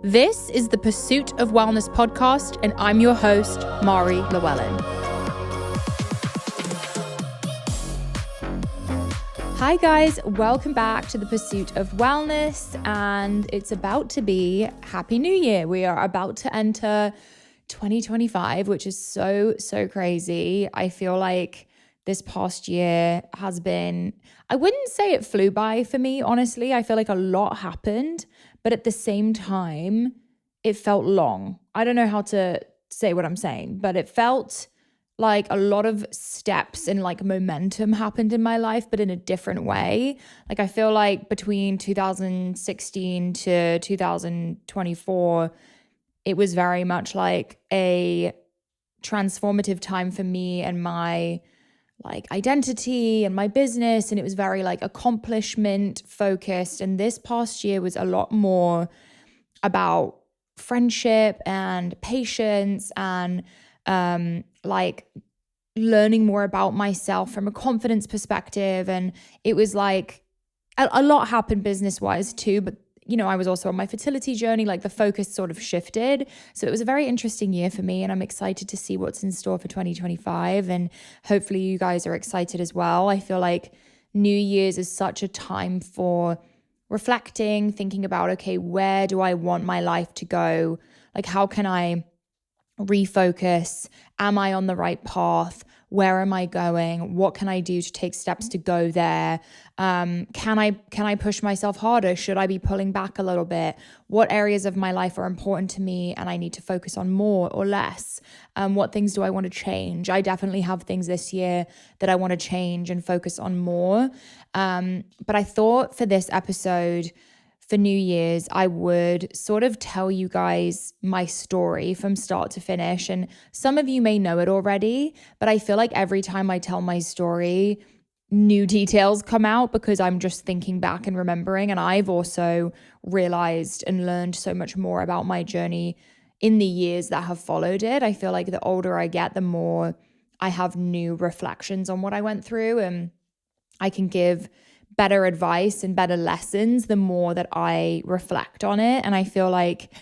This is the Pursuit of Wellness podcast, and I'm your host, Mari Llewellyn. Hi guys, welcome back to the Pursuit of Wellness, and it's about to be Happy New Year. We are about to enter 2025, which is so crazy. I feel like this past year has been, I wouldn't say it flew by for me, honestly. I feel like a lot happened, but at the same time, it felt long. I don't know how to say what I'm saying, but it felt like a lot of steps and like momentum happened in my life, but in a different way. Like I feel like between 2016 to 2024, it was very much like a transformative time for me and my like identity and my business, and it was very like accomplishment focused. And this past year was a lot more about friendship and patience and like learning more about myself from a confidence perspective. And it was like a lot happened business wise too, but you know, I was also on my fertility journey, like the focus sort of shifted. So it was a very interesting year for me, and I'm excited to see what's in store for 2025. And hopefully you guys are excited as well. I feel like New Year's is such a time for reflecting, thinking about, okay, where do I want my life to go? Like, how can I refocus? Am I on the right path? Where am I going? What can I do to take steps to go there? Can I push myself harder? Should I be pulling back a little bit? What areas of my life are important to me and I need to focus on more or less? What things do I want to change? I definitely have things this year that I want to change and focus on more. But I thought for this episode, for New Year's, I would sort of tell you guys my story from start to finish. And some of you may know it already, but I feel like every time I tell my story, new details come out because I'm just thinking back and remembering. And I've also realized and learned so much more about my journey in the years that have followed it. I feel like the older I get, the more I have new reflections on what I went through, and I can give better advice and better lessons the more that I reflect on it. And I feel like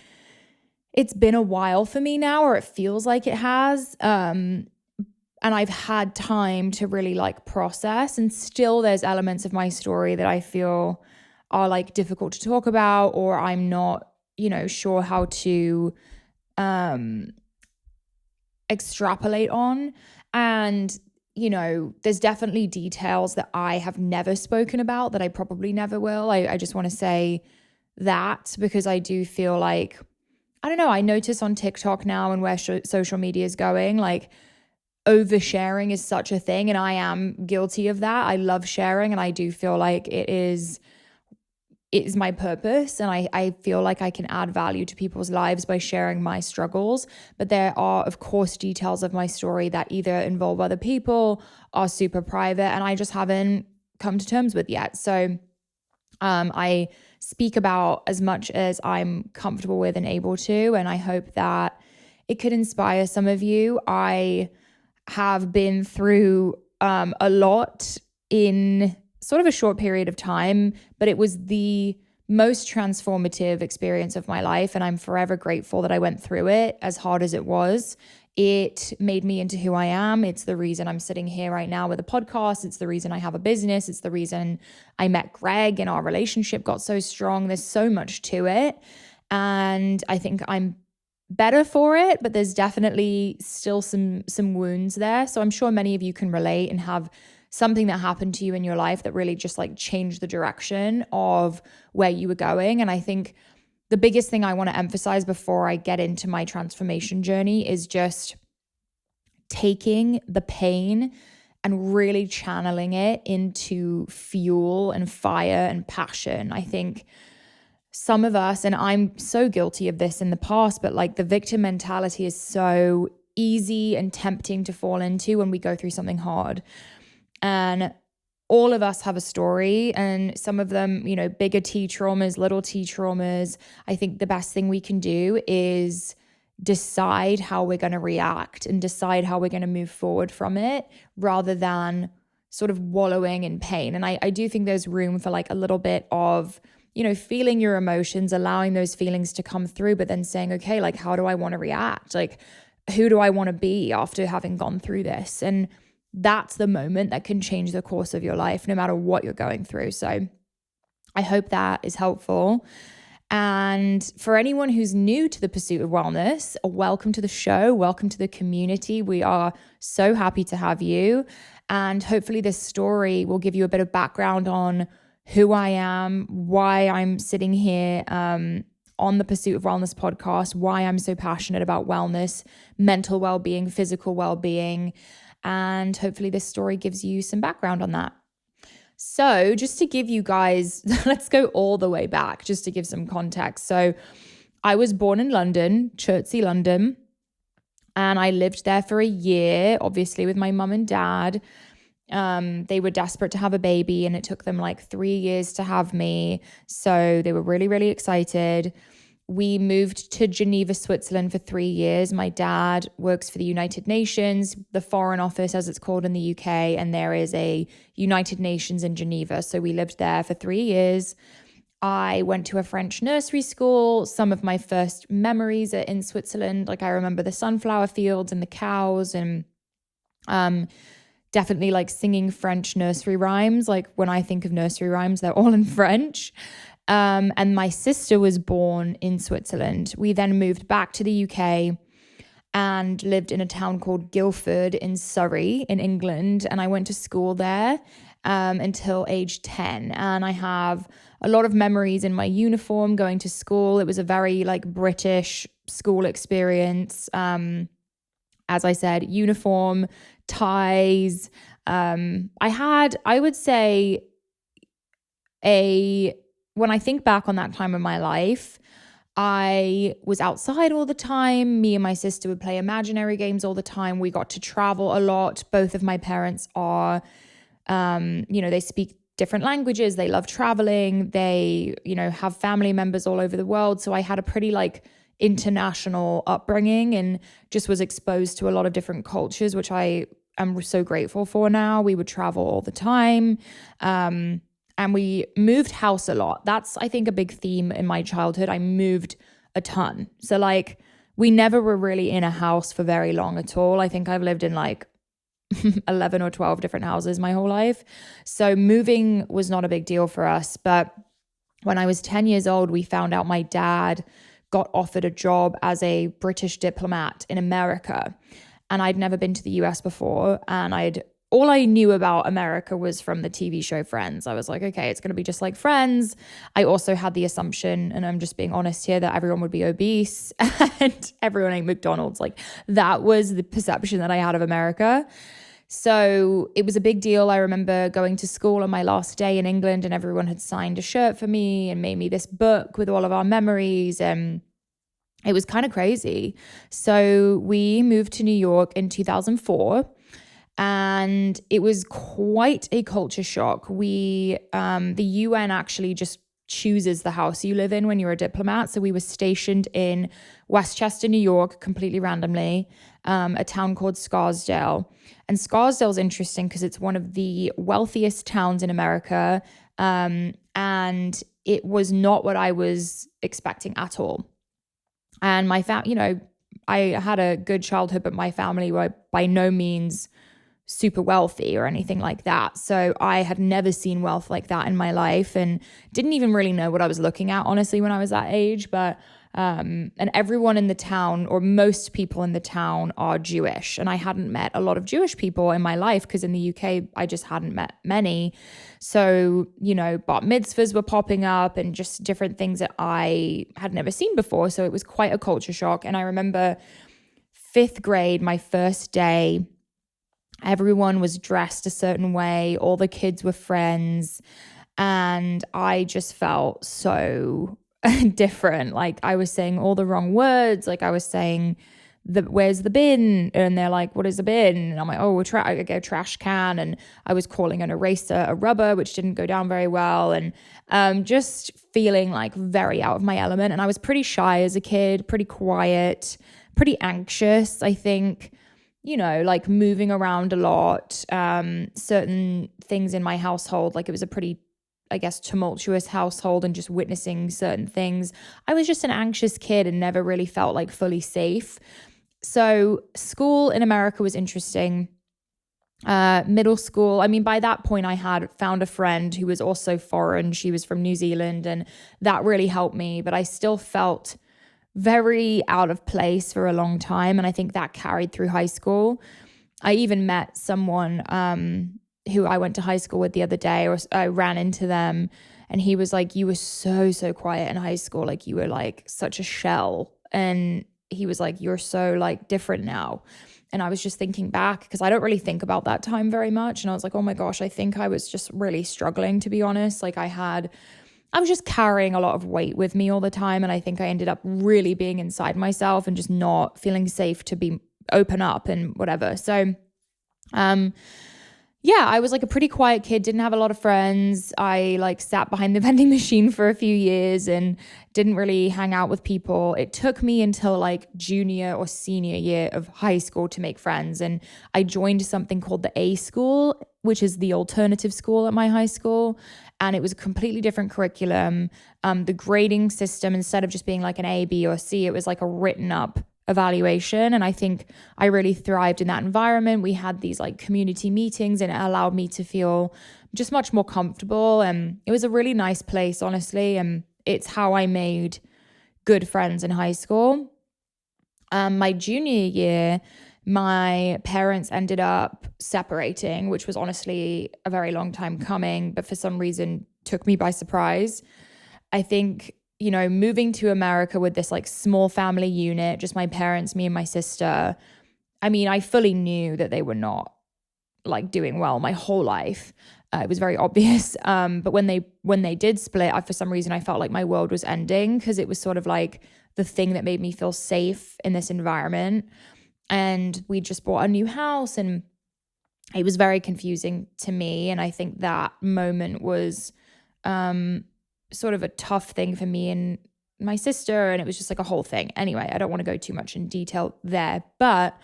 it's been a while for me now, or it feels like it has. And I've had time to really like process, and still there's elements of my story that I feel are like difficult to talk about, or I'm not, sure how to extrapolate on. And there's definitely details that I have never spoken about that I probably never will. I just want to say that because I do feel like, I don't know, I notice on TikTok now and where social media is going, like oversharing is such a thing. And I am guilty of that. I love sharing, and I do feel like it is my purpose, and I feel like I can add value to people's lives by sharing my struggles. But there are, of course, details of my story that either involve other people, are super private, and I just haven't come to terms with yet. So I speak about as much as I'm comfortable with and able to, and I hope that it could inspire some of you. I have been through a lot in sort of a short period of time, but it was the most transformative experience of my life. And I'm forever grateful that I went through it, as hard as it was. It made me into who I am. It's the reason I'm sitting here right now with a podcast. It's the reason I have a business. It's the reason I met Greg and our relationship got so strong. There's so much to it. And I think I'm better for it, but there's definitely still some wounds there. So I'm sure many of you can relate and have something that happened to you in your life that really just like changed the direction of where you were going. And I think the biggest thing I want to emphasize before I get into my transformation journey is just taking the pain and really channeling it into fuel and fire and passion. I think some of us, and I'm so guilty of this in the past, but like the victim mentality is so easy and tempting to fall into when we go through something hard. And all of us have a story, and some of them, bigger T traumas, little T traumas. I think the best thing we can do is decide how we're going to react and decide how we're going to move forward from it, rather than sort of wallowing in pain. And I do think there's room for like a little bit of, feeling your emotions, allowing those feelings to come through, but then saying, okay, like, how do I want to react? Like, who do I want to be after having gone through this? And that's the moment that can change the course of your life, no matter what you're going through. So I hope that is helpful. And for anyone who's new to the pursuit of wellness, welcome to the show. Welcome to the community. We are so happy to have you. And hopefully this story will give you a bit of background on who I am, why I'm sitting here on the Pursuit of Wellness podcast, why I'm so passionate about wellness, mental well-being, physical well-being. And hopefully this story gives you some background on that. So just to give you guys, let's go all the way back just to give some context. So I was born in London, Chertsey, London, and I lived there for a year, obviously with my mum and dad. They were desperate to have a baby and it took them like 3 years to have me. So they were really, really excited. We moved to Geneva, Switzerland for 3 years. My dad works for the United Nations, the Foreign Office, as it's called in the UK, and there is a United Nations in Geneva. So we lived there for 3 years. I went to a French nursery school. Some of my first memories are in Switzerland. Like I remember the sunflower fields and the cows and definitely like singing French nursery rhymes. Like when I think of nursery rhymes, they're all in French. And my sister was born in Switzerland. We then moved back to the UK and lived in a town called Guildford in Surrey in England. And I went to school there until age 10. And I have a lot of memories in my uniform going to school. It was a very like British school experience. As I said, uniform, ties. I would say when I think back on that time in my life, I was outside all the time. Me and my sister would play imaginary games all the time. We got to travel a lot. Both of my parents are, they speak different languages. They love traveling. They, have family members all over the world. So I had a pretty like international upbringing and just was exposed to a lot of different cultures, which I am so grateful for now. We would travel all the time. And we moved house a lot. That's, I think, a big theme in my childhood. I moved a ton. So like we never were really in a house for very long at all. I think I've lived in like 11 or 12 different houses my whole life. So moving was not a big deal for us. But when I was 10 years old, we found out my dad got offered a job as a British diplomat in America. And I'd never been to the US before. And all I knew about America was from the TV show Friends. I was like, okay, it's going to be just like Friends. I also had the assumption, and I'm just being honest here, that everyone would be obese and everyone ate McDonald's. Like that was the perception that I had of America. So it was a big deal. I remember going to school on my last day in England and everyone had signed a shirt for me and made me this book with all of our memories. And it was kind of crazy. So we moved to New York in 2004. And it was quite a culture shock. The UN actually just chooses the house you live in when you're a diplomat. So we were stationed in Westchester, New York, completely randomly, a town called Scarsdale. And Scarsdale's interesting because it's one of the wealthiest towns in America. And it was not what I was expecting at all. And my I had a good childhood, but my family were by no means super wealthy or anything like that. So I had never seen wealth like that in my life and didn't even really know what I was looking at, honestly, when I was that age. But and everyone in the town, or most people in the town, are Jewish. And I hadn't met a lot of Jewish people in my life because in the UK, I just hadn't met many. So, bat mitzvahs were popping up and just different things that I had never seen before. So it was quite a culture shock. And I remember 5th grade, my first day, everyone was dressed a certain way. All the kids were friends. And I just felt so different. Like I was saying all the wrong words. Like I was saying, where's the bin? And they're like, what is a bin? And I'm like, oh, I get a trash can. And I was calling an eraser a rubber, which didn't go down very well. And just feeling like very out of my element. And I was pretty shy as a kid, pretty quiet, pretty anxious, I think. Like moving around a lot, certain things in my household, like it was a pretty I guess, tumultuous household and just witnessing certain things. I was just an anxious kid and never really felt like fully safe. So school in America was interesting. Middle school, I mean, by that point I had found a friend who was also foreign. She was from New Zealand, and that really helped me, but I still felt very out of place for a long time, and I think that carried through high school. I even met someone who I went to high school with the other day, or I ran into them, and he was like, you were so quiet in high school, like you were like such a shell. And he was like, you're so like different now. And I was just thinking back, because I don't really think about that time very much, and I was like, oh my gosh, I think I was just really struggling, to be honest. Like I was just carrying a lot of weight with me all the time, and I think I ended up really being inside myself and just not feeling safe to be open up and whatever. So yeah, I was like a pretty quiet kid, didn't have a lot of friends. I like sat behind the vending machine for a few years and didn't really hang out with people. It took me until like junior or senior year of high school to make friends. And I joined something called the A school, which is the alternative school at my high school. And it was a completely different curriculum. The grading system, instead of just being like an A, B, or C, it was like a written up evaluation. And I think I really thrived in that environment. We had these like community meetings, and it allowed me to feel just much more comfortable. And it was a really nice place, honestly. And it's how I made good friends in high school. My junior year, my parents ended up separating, which was honestly a very long time coming, but for some reason took me by surprise. I think, you know, moving to America with this like small family unit, just my parents, me and my sister. I mean, I fully knew that they were not like doing well my whole life. It was very obvious. But when they did split, for some reason I felt like my world was ending, because it was sort of like the thing that made me feel safe in this environment. And we just bought a new house, and it was very confusing to me. And I think that moment was sort of a tough thing for me and my sister, and it was just like a whole thing. Anyway, I don't want to go too much in detail there, but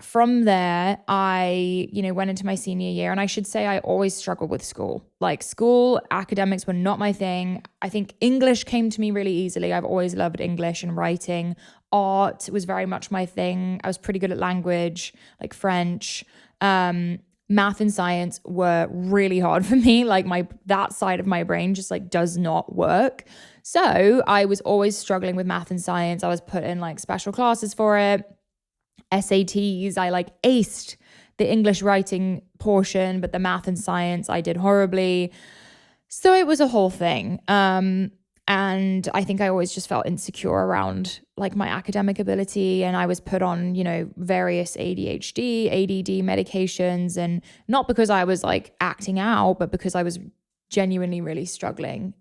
from there I, you know, went into my senior year, and I should say I always struggled with school. Like school academics were not my thing. I think English came to me really easily. I've always loved English and writing. Art was very much my thing. I was pretty good at language, like French. Math and science were really hard for me. Like that side of my brain just like does not work. So I was always struggling with math and science. I was put in like special classes for it. SATs, I like aced the English writing portion, but the math and science I did horribly. So it was a whole thing. And I think I always just felt insecure around like my academic ability. And I was put on, you know, various ADHD, ADD medications. And not because I was like acting out, but because I was genuinely really struggling.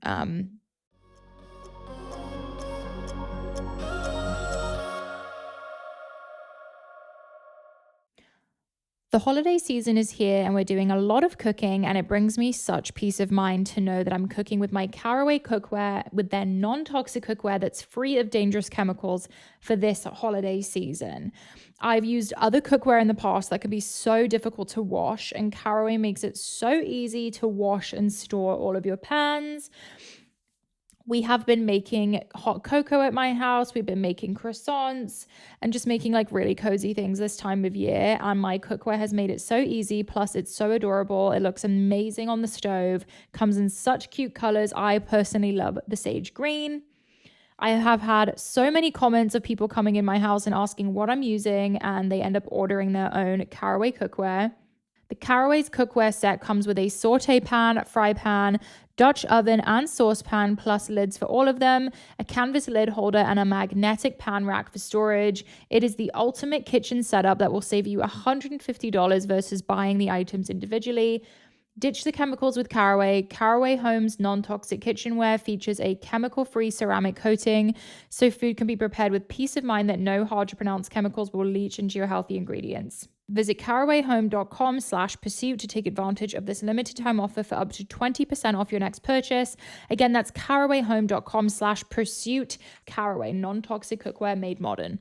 The holiday season is here, and we're doing a lot of cooking, and it brings me such peace of mind to know that I'm cooking with my Caraway cookware, with their non-toxic cookware that's free of dangerous chemicals for this holiday season. I've used other cookware in the past that can be so difficult to wash, and Caraway makes it so easy to wash and store all of your pans. We have been making hot cocoa at my house. We've been making croissants and just making like really cozy things this time of year. And my cookware has made it so easy. Plus, it's so adorable. It looks amazing on the stove. Comes in such cute colors. I personally love the sage green. I have had so many comments of people coming in my house and asking what I'm using, and they end up ordering their own Caraway cookware. The Caraway's cookware set comes with a saute pan, fry pan, Dutch oven, and saucepan, plus lids for all of them, a canvas lid holder, and a magnetic pan rack for storage. It is the ultimate kitchen setup that will save you $150 versus buying the items individually. Ditch the chemicals with Caraway. Caraway Home's non-toxic kitchenware features a chemical-free ceramic coating, so food can be prepared with peace of mind that no hard-to-pronounce chemicals will leach into your healthy ingredients. Visit carawayhome.com/pursuit to take advantage of this limited time offer for up to 20% off your next purchase. Again, that's carawayhome.com/pursuit. Caraway, non-toxic cookware made modern.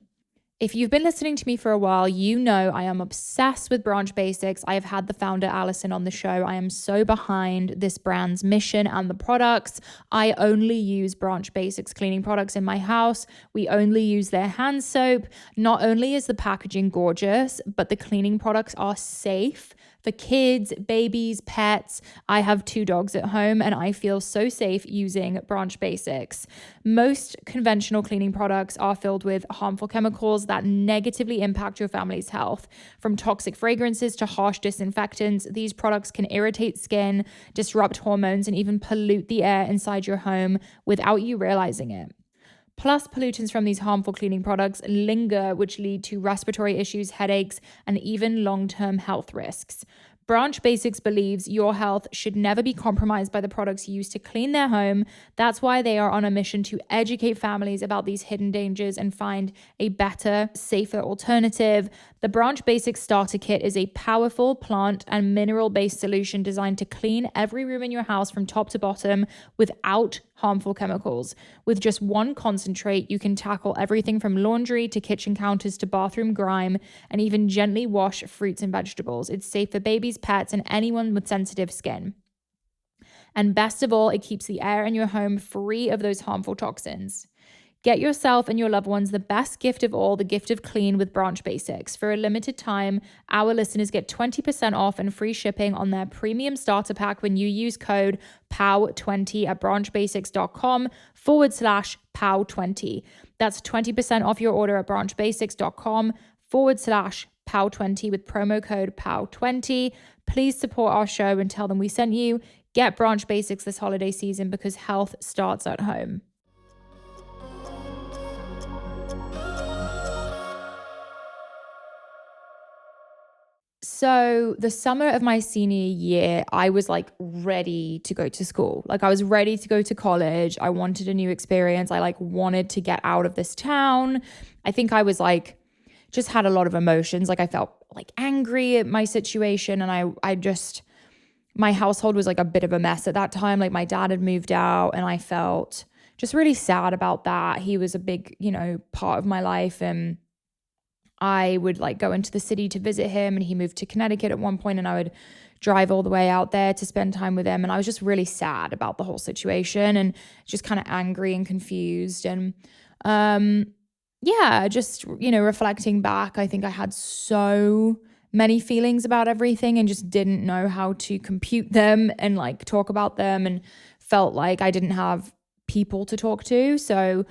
If you've been listening to me for a while, you know I am obsessed with Branch Basics. I have had the founder, Alison, on the show. I am so behind this brand's mission and the products. I only use Branch Basics cleaning products in my house. We only use their hand soap. Not only is the packaging gorgeous, but the cleaning products are safe for kids, babies, pets. I have 2 dogs at home and I feel so safe using Branch Basics. Most conventional cleaning products are filled with harmful chemicals that negatively impact your family's health. From toxic fragrances to harsh disinfectants, these products can irritate skin, disrupt hormones, and even pollute the air inside your home without you realizing it. Plus, pollutants from these harmful cleaning products linger, which lead to respiratory issues, headaches, and even long-term health risks. Branch Basics believes your health should never be compromised by the products used to clean their home. That's why they are on a mission to educate families about these hidden dangers and find a better, safer alternative. The Branch Basics Starter Kit is a powerful plant and mineral-based solution designed to clean every room in your house from top to bottom without harmful chemicals. With just one concentrate, you can tackle everything from laundry to kitchen counters to bathroom grime, and even gently wash fruits and vegetables. It's safe for babies, pets, and anyone with sensitive skin. And best of all, it keeps the air in your home free of those harmful toxins. Get yourself and your loved ones the best gift of all, the gift of clean with Branch Basics. For a limited time, our listeners get 20% off and free shipping on their premium starter pack when you use code POW20 at branchbasics.com/POW20. That's 20% off your order at branchbasics.com/POW20 with promo code POW20. Please support our show and tell them we sent you. Get Branch Basics this holiday season because health starts at home. So the summer of my senior year, I was like ready to go to school. Like I was ready to go to college. I wanted a new experience. I like wanted to get out of this town. I think I was like, just had a lot of emotions. Like I felt like angry at my situation. And I just, my household was like a bit of a mess at that time. Like my dad had moved out and I felt just really sad about that. He was a big, part of my life. And I would like go into the city to visit him, and he moved to Connecticut at one point, and I would drive all the way out there to spend time with him. And I was just really sad about the whole situation and just kind of angry and confused. And just, reflecting back, I think I had so many feelings about everything and just didn't know how to compute them and like talk about them, and felt like I didn't have people to talk to. So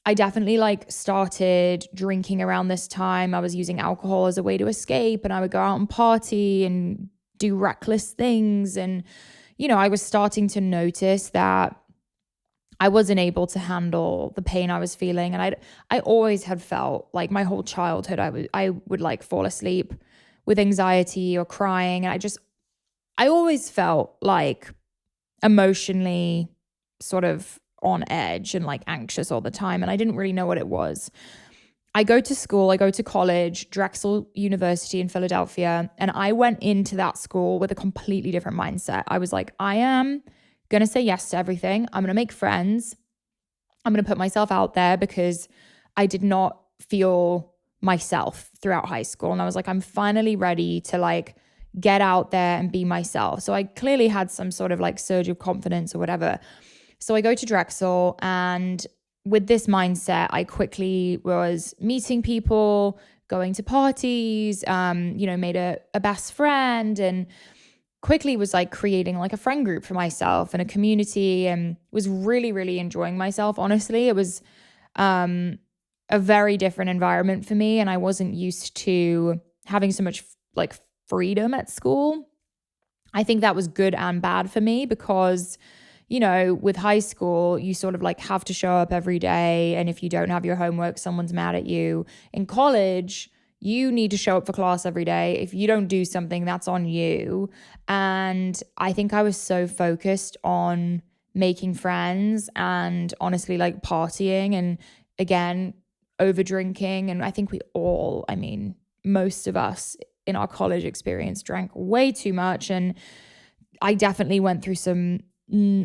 I definitely like started drinking around this time. I was using alcohol as a way to escape, and I would go out and party and do reckless things. And, I was starting to notice that I wasn't able to handle the pain I was feeling. And I always had felt like my whole childhood, I would like fall asleep with anxiety or crying. And I always felt like emotionally sort of on edge and like anxious all the time. And I didn't really know what it was. I go to college, Drexel University in Philadelphia. And I went into that school with a completely different mindset. I was like, I am going to say yes to everything. I'm going to make friends. I'm going to put myself out there, because I did not feel myself throughout high school. And I was like, I'm finally ready to like get out there and be myself. So I clearly had some sort of like surge of confidence or whatever. So I go to Drexel, and with this mindset, I quickly was meeting people, going to parties, made a best friend, and quickly was like creating like a friend group for myself and a community, and was really, really enjoying myself. Honestly, it was a very different environment for me, and I wasn't used to having so much like freedom at school. I think that was good and bad for me, because with high school, you sort of like have to show up every day. And if you don't have your homework, someone's mad at you. In college, you need to show up for class every day. If you don't do something, that's on you. And I think I was so focused on making friends and honestly like partying and again, over drinking. And I think most of us in our college experience drank way too much. And I definitely went through some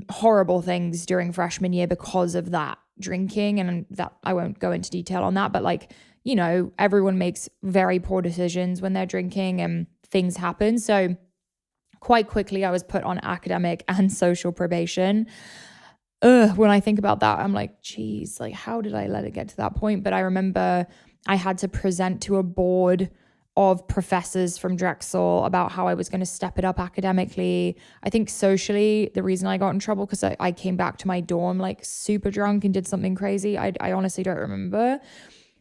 horrible things during freshman year because of that, drinking, and that I won't go into detail on that, but like, you know, everyone makes very poor decisions when they're drinking and things happen. So quite quickly I was put on academic and social probation. When I think about that, I'm like, geez, like how did I let it get to that point? But I remember I had to present to a board of professors from Drexel about how I was going to step it up academically. I think socially, the reason I got in trouble because I came back to my dorm like super drunk and did something crazy. I honestly don't remember.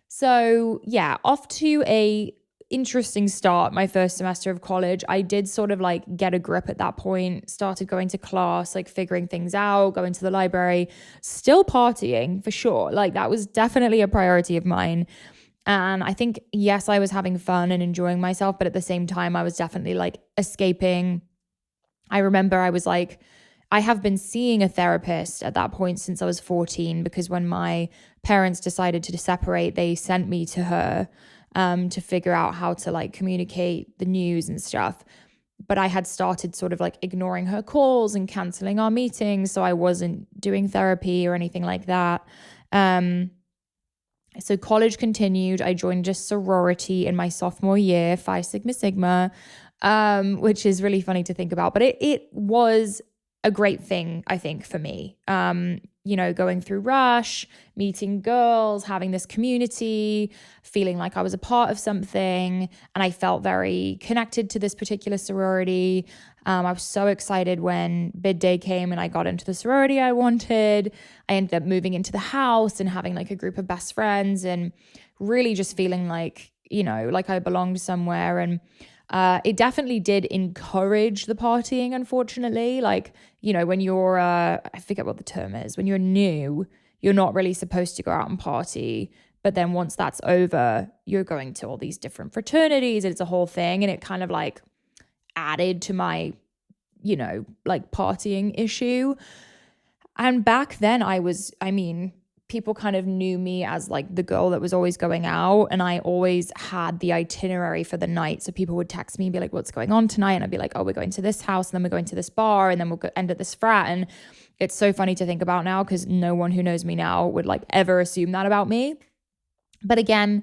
So yeah, off to a interesting start my first semester of college. I did sort of like get a grip at that point, started going to class, like figuring things out, going to the library, still partying for sure. Like that was definitely a priority of mine. And I think, yes, I was having fun and enjoying myself, but at the same time, I was definitely like escaping. I remember I was like, I have been seeing a therapist at that point since I was 14, because when my parents decided to separate, they sent me to her to figure out how to like communicate the news and stuff. But I had started sort of like ignoring her calls and canceling our meetings. So I wasn't doing therapy or anything like that. So college continued. I joined a sorority in my sophomore year, Phi Sigma Sigma, which is really funny to think about. But it was a great thing, I think, for me. You know, going through Rush, meeting girls, having this community, feeling like I was a part of something. And I felt very connected to this particular sorority. I was so excited when bid day came and I got into the sorority I wanted. I ended up moving into the house and having like a group of best friends and really just feeling like, you know, like I belonged somewhere. And it definitely did encourage the partying, unfortunately. Like, you know, when you're, I forget what the term is, when you're new, you're not really supposed to go out and party. But then once that's over, you're going to all these different fraternities. It's a whole thing. And it kind of like added to my, you know, like partying issue. And back then people kind of knew me as like the girl that was always going out, and I always had the itinerary for the night. So people would text me and be like, what's going on tonight? And I'd be like, oh, we're going to this house, and then we're going to this bar, and then we'll end at this frat. And it's so funny to think about now because no one who knows me now would like ever assume that about me. But again,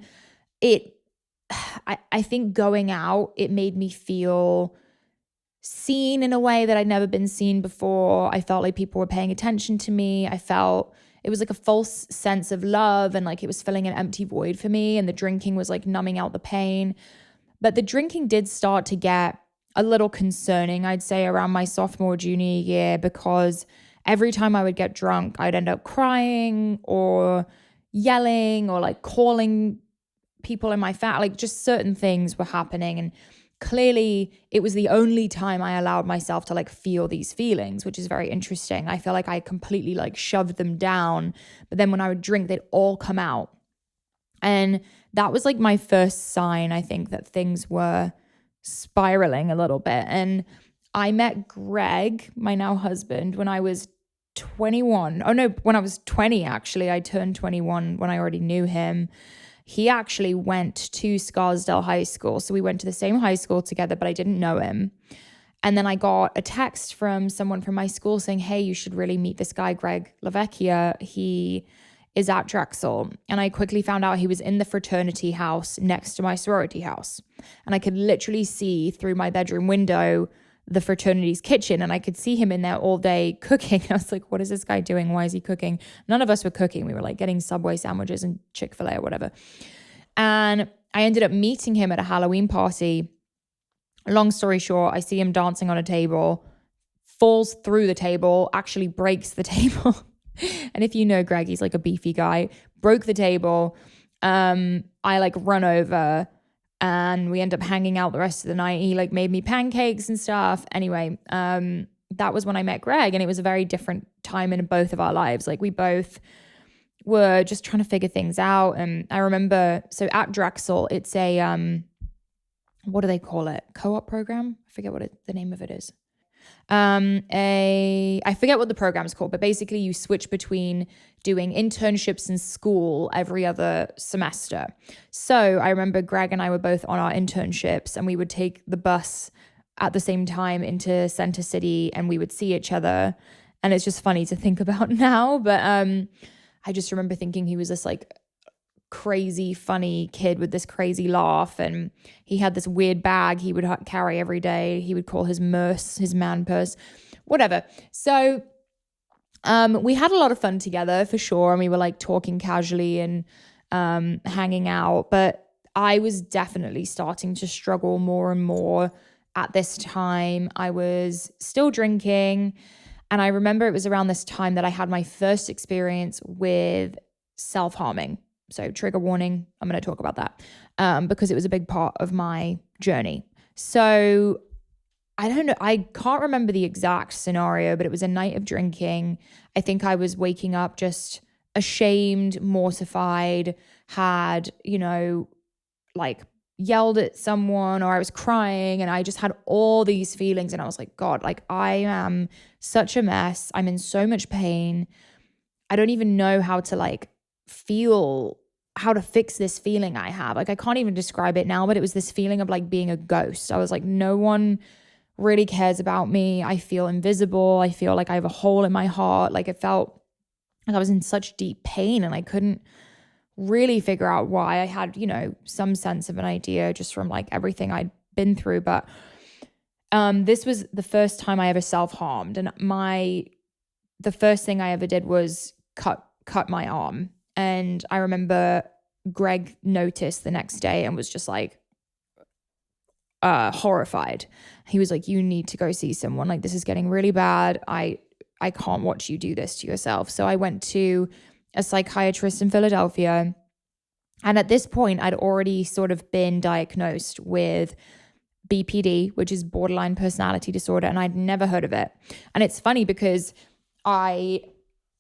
I think going out, it made me feel seen in a way that I'd never been seen before. I felt like people were paying attention to me. I felt it was like a false sense of love, and like it was filling an empty void for me, and the drinking was like numbing out the pain. But the drinking did start to get a little concerning, I'd say, around my sophomore, junior year, because every time I would get drunk, I'd end up crying or yelling or like calling people in my family. Like just certain things were happening, and clearly it was the only time I allowed myself to like feel these feelings, which is very interesting. I feel like I completely like shoved them down, but then when I would drink, they'd all come out. And that was like my first sign, I think, that things were spiraling a little bit. And I met Greg, my now husband, when I was 21. Oh no, when I was 20, actually. I turned 21 when I already knew him. He actually went to Scarsdale High School. So we went to the same high school together, but I didn't know him. And then I got a text from someone from my school saying, hey, you should really meet this guy, Greg Lavecchia. He is at Drexel. And I quickly found out he was in the fraternity house next to my sorority house. And I could literally see through my bedroom window the fraternity's kitchen, and I could see him in there all day cooking. I was like, what is this guy doing? Why is he cooking? None of us were cooking. We were like getting Subway sandwiches and Chick-fil-A or whatever. And I ended up meeting him at a Halloween party. Long story short, I see him dancing on a table, falls through the table, actually breaks the table. And if you know Greg, he's like a beefy guy, broke the table. I like run over, and we end up hanging out the rest of the night. He like made me pancakes and stuff. Anyway, that was when I met Greg, and it was a very different time in both of our lives. Like we both were just trying to figure things out. And I remember, so at Drexel, it's a, what do they call it? Co-op program? I forget what the name of it is. I forget what the program is called, but basically you switch between doing internships in school every other semester. So I remember Greg and I were both on our internships, and we would take the bus at the same time into Center City, and we would see each other. And it's just funny to think about now, but I I just remember thinking he was this like crazy funny kid with this crazy laugh, and he had this weird bag he would carry every day. He would call his merce, his man purse, whatever. So we had a lot of fun together for sure, and we were like talking casually and hanging out, but I was definitely starting to struggle more and more at this time. I was still drinking, and I remember it was around this time that I had my first experience with self-harming. So trigger warning, I'm going to talk about that because it was a big part of my journey. So I don't know, I can't remember the exact scenario, but it was a night of drinking. I think I was waking up just ashamed, mortified, had, like yelled at someone, or I was crying, and I just had all these feelings, and I was like, God, like I am such a mess. I'm in so much pain. I don't even know how to like feel, how to fix this feeling I have. Like I can't even describe it now, but it was this feeling of like being a ghost. I was like, no one really cares about me. I feel invisible. I feel like I have a hole in my heart. Like it felt like I was in such deep pain, and I couldn't really figure out why. I had, some sense of an idea just from like everything I'd been through. But this was the first time I ever self-harmed. And the first thing I ever did was cut my arm. And I remember Greg noticed the next day and was just like horrified. He was like, you need to go see someone. Like, this is getting really bad. I can't watch you do this to yourself. So I went to a psychiatrist in Philadelphia. And at this point, I'd already sort of been diagnosed with BPD, which is borderline personality disorder, and I'd never heard of it. And it's funny because I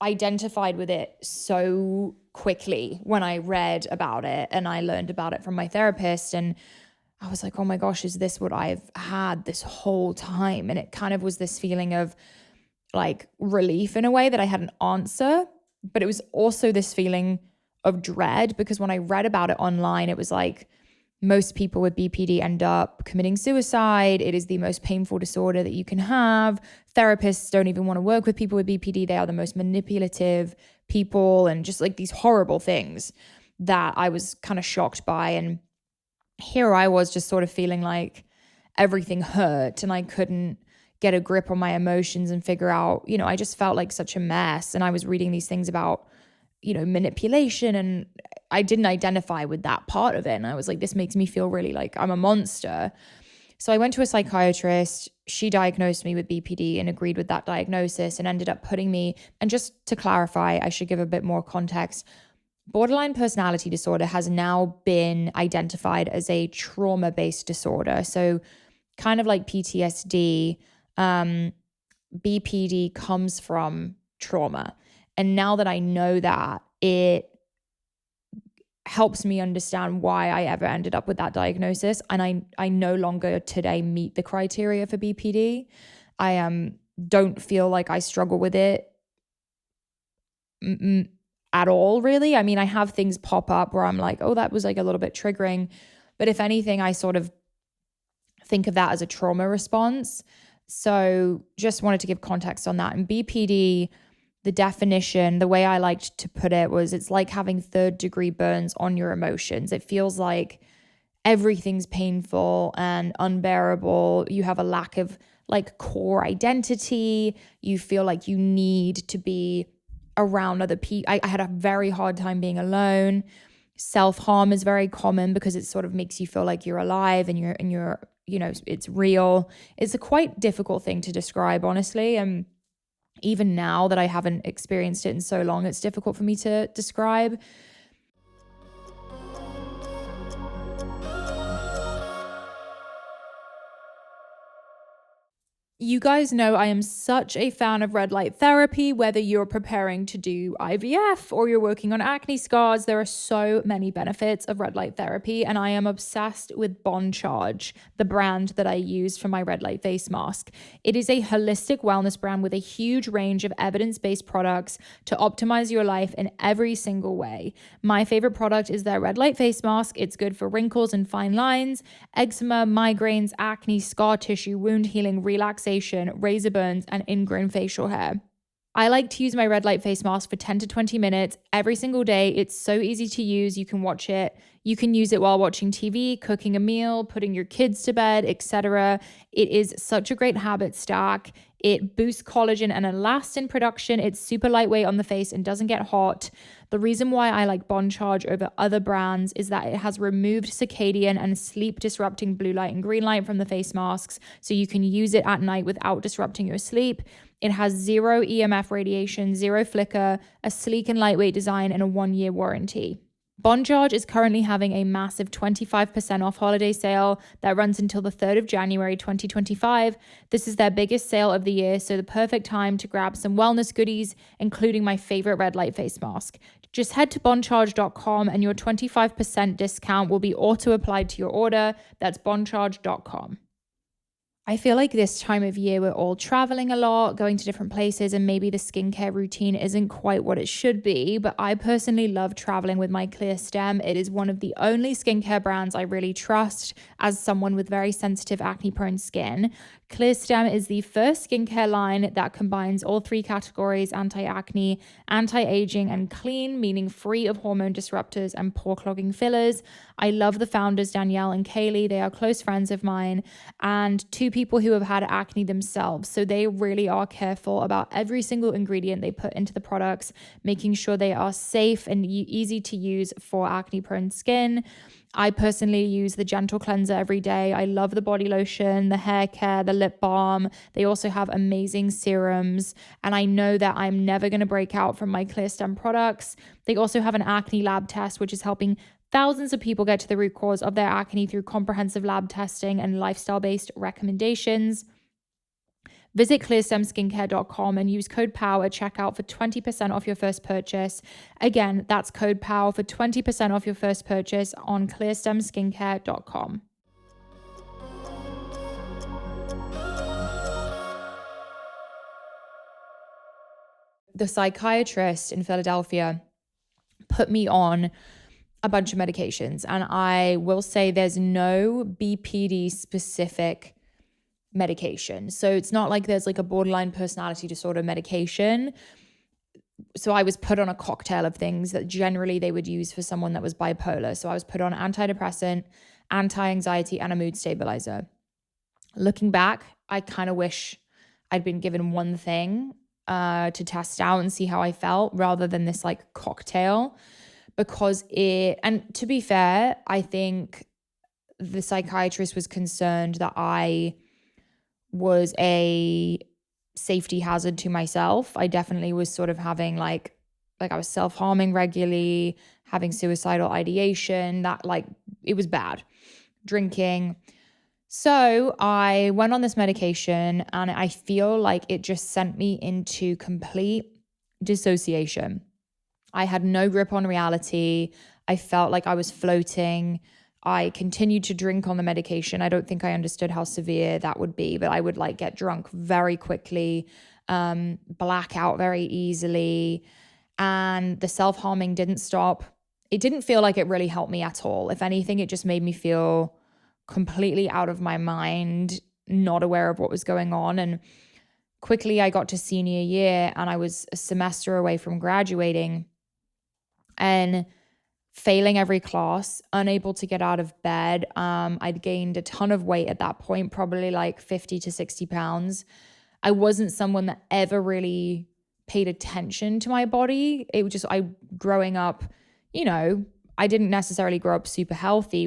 identified with it so quickly when I read about it and I learned about it from my therapist. And I was like, oh my gosh, is this what I've had this whole time? And it kind of was this feeling of like relief in a way that I had an answer, but it was also this feeling of dread, because when I read about it online, it was like most people with BPD end up committing suicide. It is the most painful disorder that you can have. Therapists don't even want to work with people with BPD. They are the most manipulative people, and just like these horrible things that I was kind of shocked by. And here I was just sort of feeling like everything hurt and I couldn't get a grip on my emotions and figure out, I just felt like such a mess. And I was reading these things about, manipulation, and I didn't identify with that part of it. And I was like, this makes me feel really like I'm a monster. So I went to a psychiatrist. She diagnosed me with BPD and agreed with that diagnosis and ended up putting me, and just to clarify, I should give a bit more context. Borderline personality disorder has now been identified as a trauma-based disorder. So kind of like PTSD, BPD comes from trauma. And now that I know that, it helps me understand why I ever ended up with that diagnosis. And I no longer today meet the criteria for BPD. I don't feel like I struggle with it at all, really. I mean, I have things pop up where I'm like, oh, that was like a little bit triggering. But if anything, I sort of think of that as a trauma response. So just wanted to give context on that. And BPD, the definition, the way I liked to put it was, it's like having third-degree burns on your emotions. It feels like everything's painful and unbearable. You have a lack of like core identity. You feel like you need to be around other people. I had a very hard time being alone. Self-harm is very common because it sort of makes you feel like you're alive and you're it's real. It's a quite difficult thing to describe, honestly. And even now that I haven't experienced it in so long, it's difficult for me to describe. You guys know I am such a fan of red light therapy, whether you're preparing to do IVF or you're working on acne scars. There are so many benefits of red light therapy, and I am obsessed with Bond Charge, the brand that I use for my red light face mask. It is a holistic wellness brand with a huge range of evidence-based products to optimize your life in every single way. My favorite product is their red light face mask. It's good for wrinkles and fine lines, eczema, migraines, acne, scar tissue, wound healing, relaxation, razor burns, and ingrown facial hair. I like to use my red light face mask for 10 to 20 minutes every single day. It's so easy to use. You can watch it. You can use it while watching TV, cooking a meal, putting your kids to bed, etc. It is such a great habit stack. It boosts collagen and elastin production. It's super lightweight on the face and doesn't get hot. The reason why I like Bon Charge over other brands is that it has removed circadian and sleep disrupting blue light and green light from the face masks, so you can use it at night without disrupting your sleep. It has 0 EMF radiation, 0 flicker, a sleek and lightweight design, and a 1-year warranty. Bon Charge is currently having a massive 25% off holiday sale that runs until the 3rd of January 2025. This is their biggest sale of the year, so the perfect time to grab some wellness goodies, including my favorite red light face mask. Just head to boncharge.com and your 25% discount will be auto-applied to your order. That's boncharge.com. I feel like this time of year we're all traveling a lot, going to different places, and maybe the skincare routine isn't quite what it should be, but I personally love traveling with my Clear Stem. It is one of the only skincare brands I really trust as someone with very sensitive acne-prone skin. Clear Stem is the first skincare line that combines all 3 categories: anti-acne, anti-aging, and clean, meaning free of hormone disruptors and pore clogging fillers. I love the founders, Danielle and Kaylee. They are close friends of mine and 2 people who have had acne themselves. So they really are careful about every single ingredient they put into the products, making sure they are safe and easy to use for acne-prone skin. I personally use the Gentle Cleanser every day. I love the body lotion, the hair care, the lip balm. They also have amazing serums. And I know that I'm never going to break out from my Clear Stem products. They also have an acne lab test, which is helping thousands of people get to the root cause of their acne through comprehensive lab testing and lifestyle-based recommendations. Visit clearstemskincare.com and use code POW at checkout for 20% off your first purchase. Again, that's code POW for 20% off your first purchase on clearstemskincare.com. The psychiatrist in Philadelphia put me on a bunch of medications, and I will say there's no BPD specific medication. So it's not like there's like a borderline personality disorder medication. So I was put on a cocktail of things that generally they would use for someone that was bipolar. So I was put on antidepressant, anti-anxiety, and a mood stabilizer. Looking back, I kind of wish I'd been given one thing to test out and see how I felt rather than this like cocktail, because and to be fair, I think the psychiatrist was concerned that I was a safety hazard to myself. I definitely was sort of having like I was self-harming regularly, having suicidal ideation, that like it was bad, drinking. So I went on this medication and I feel like it just sent me into complete dissociation. I had no grip on reality. I felt like I was floating. I continued to drink on the medication. I don't think I understood how severe that would be, but I would like get drunk very quickly, black out very easily. And the self-harming didn't stop. It didn't feel like it really helped me at all. If anything, it just made me feel completely out of my mind, not aware of what was going on. And quickly I got to senior year and I was a semester away from graduating and failing every class, unable to get out of bed. I'd gained a ton of weight at that point, probably like 50 to 60 pounds. I wasn't someone that ever really paid attention to my body. It was just, growing up, I didn't necessarily grow up super healthy.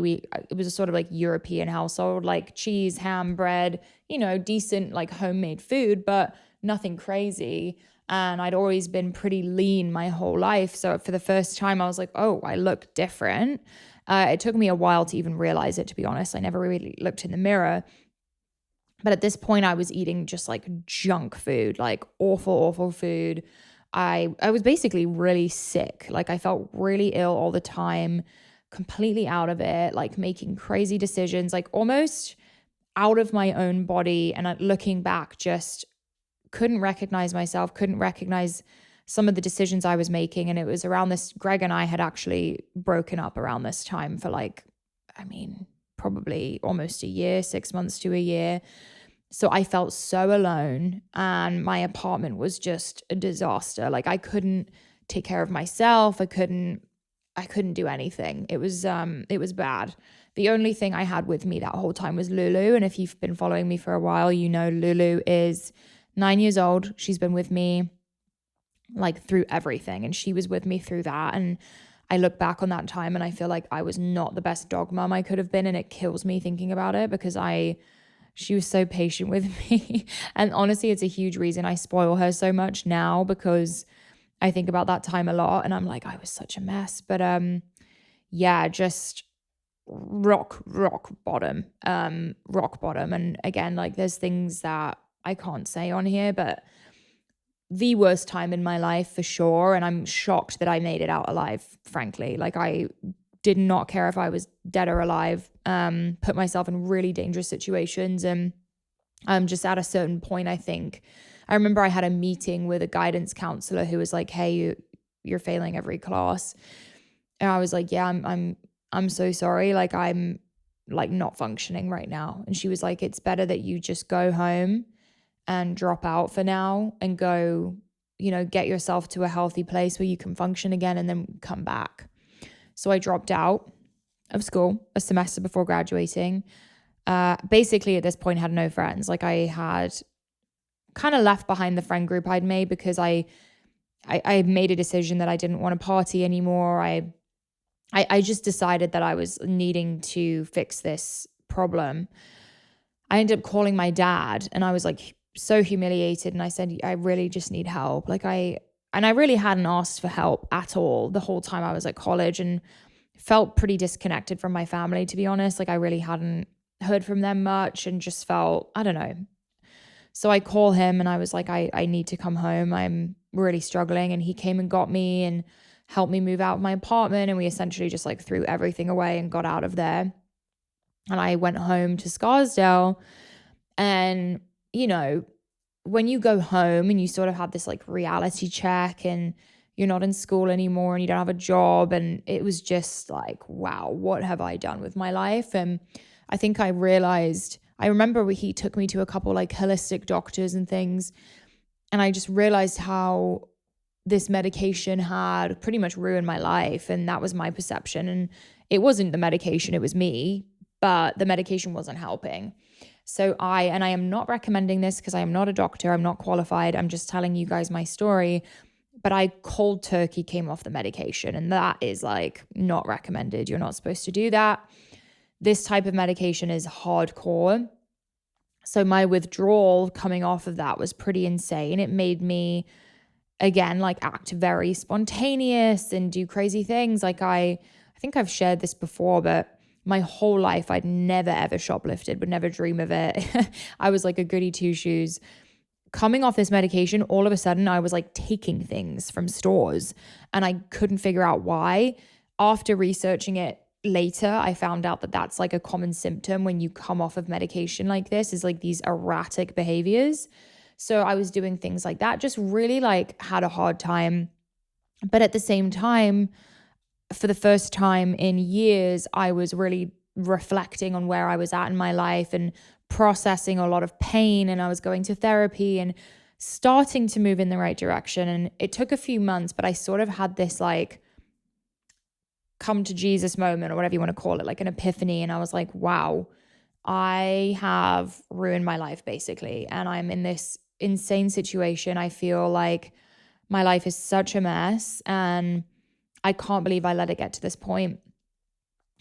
It was a sort of like European household, like cheese, ham, bread, decent like homemade food, but nothing crazy. And I'd always been pretty lean my whole life. So for the first time, I was like, oh, I look different. It took me a while to even realize it, to be honest. I never really looked in the mirror. But at this point, I was eating just like junk food, like awful, awful food. I was basically really sick. Like I felt really ill all the time, completely out of it, like making crazy decisions, like almost out of my own body. And looking back, just couldn't recognize myself, couldn't recognize some of the decisions I was making. And it was around this, Greg and I had actually broken up around this time for probably almost a year, 6 months to a year. So I felt so alone, and my apartment was just a disaster. Like I couldn't take care of myself. I couldn't do anything. It was bad. The only thing I had with me that whole time was Lulu. And if you've been following me for a while, you know Lulu is 9 years old. She's been with me like through everything, and she was with me through that. And I look back on that time and I feel like I was not the best dog mom I could have been, and it kills me thinking about it because she was so patient with me. And honestly, it's a huge reason I spoil her so much now, because I think about that time a lot and I'm like, I was such a mess. But yeah, just rock bottom. Rock bottom. And again, like there's things that I can't say on here, but the worst time in my life for sure. And I'm shocked that I made it out alive, frankly. Like I did not care if I was dead or alive, put myself in really dangerous situations. And just at a certain point, I remember I had a meeting with a guidance counselor who was like, hey, you're failing every class. And I was like, yeah, I'm so sorry. Like I'm like not functioning right now. And she was like, it's better that you just go home and drop out for now and go, get yourself to a healthy place where you can function again and then come back. So I dropped out of school a semester before graduating. Basically at this point had no friends. Like I had kind of left behind the friend group I'd made because I made a decision that I didn't want to party anymore. I just decided that I was needing to fix this problem. I ended up calling my dad and I was like so humiliated. And I said, I really just need help. And I really hadn't asked for help at all the whole time I was at college, and felt pretty disconnected from my family, to be honest. Like I really hadn't heard from them much and just felt, I don't know. So I call him and I was like, I need to come home. I'm really struggling. And he came and got me and helped me move out of my apartment. And we essentially just like threw everything away and got out of there. And I went home to Scarsdale. And, when you go home and you sort of have this like reality check and you're not in school anymore and you don't have a job, and it was just like, wow, what have I done with my life? And I think I remember he took me to a couple like holistic doctors and things, and I just realized how this medication had pretty much ruined my life. And that was my perception. And it wasn't the medication, it was me, but the medication wasn't helping. So I am not recommending this because I am not a doctor, I'm not qualified, I'm just telling you guys my story, but I cold turkey came off the medication, and that is like not recommended. You're not supposed to do that. This type of medication is hardcore. So my withdrawal coming off of that was pretty insane. It made me, again, like act very spontaneous and do crazy things. Like I think I've shared this before, but my whole life I'd never ever shoplifted, would never dream of it. I was like a goody two shoes. Coming off this medication, all of a sudden I was like taking things from stores and I couldn't figure out why. After researching it later, I found out that that's like a common symptom when you come off of medication like this, is like these erratic behaviors. So I was doing things like that, just really like had a hard time. But at the same time, for the first time in years, I was really reflecting on where I was at in my life and processing a lot of pain. And I was going to therapy and starting to move in the right direction. And it took a few months, but I sort of had this like come to Jesus moment, or whatever you want to call it, like an epiphany. And I was like, wow, I have ruined my life basically. And I'm in this insane situation. I feel like my life is such a mess, and I can't believe I let it get to this point.